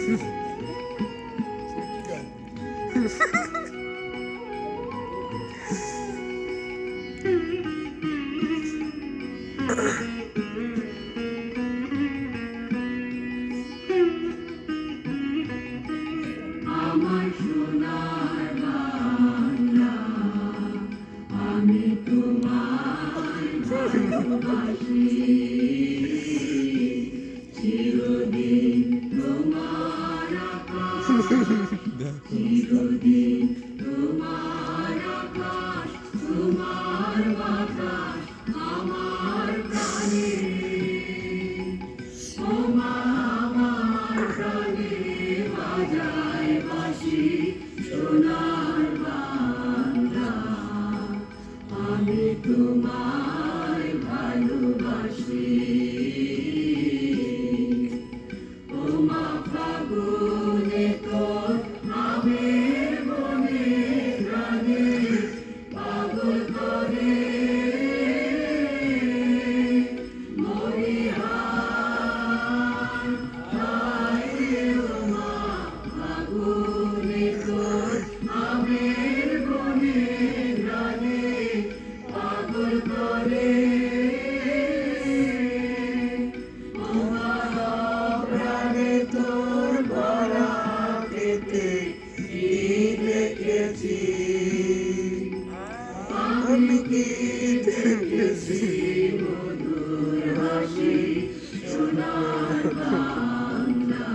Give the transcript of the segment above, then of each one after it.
আমার সোনার বাংলা, আমি তোমায় ভালোবাসি, চিরদিন তোমার আকাশ, চিরদিন তোমার আকাশ, তোমার বাতাস আমার প্রাণে, আমার প্রাণে বাজায় বাঁশি সোনার বাংলা, আমি তোমায় ভালোবাসি। ওমা ফাগুনে তোর আমের বনে প্রাণে পাগল করে মরিহার, হায় রে ওমা ফাগুনে তোর আমের বনে প্রাণে পাগল করে প্রাণে তোর গলা পেতে কি দেখেছি, আমি কি দেখেছি মধুর হাসি সোনার বাংলা,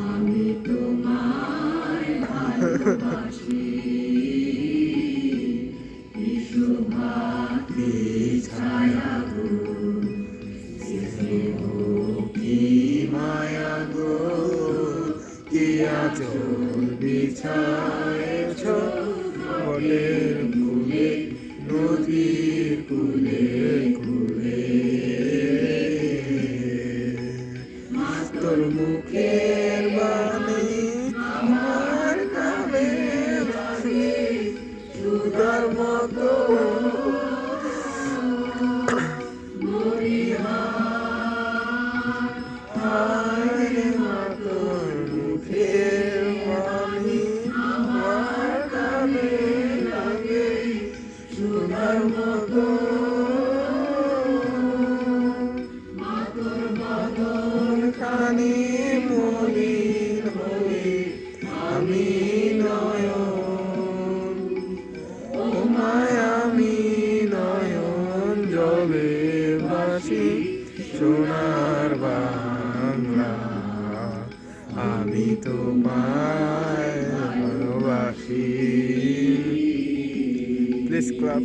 আমি তোমায় ভালোবাসি। কি শোভা কি ছায়া গো, স্নেহ কি মায়া গো, কি আঁচল বিছায়েছ বনের কুলে, নদীর কুলে কুলে। তোর মুখের বাণী আমার কানে বাজে সুধার মতো মরিহার, হায় রে মা তোর মুখের বাণী আমার কানে লাগে সুধার মতো। বদন খানি মলিন হয়ে আমি নয়ন, ও মায়া আমি নয়ন জলে ভাসি সোনার বাংলা, আমি তোমায় ভালোবাসি। Please clap.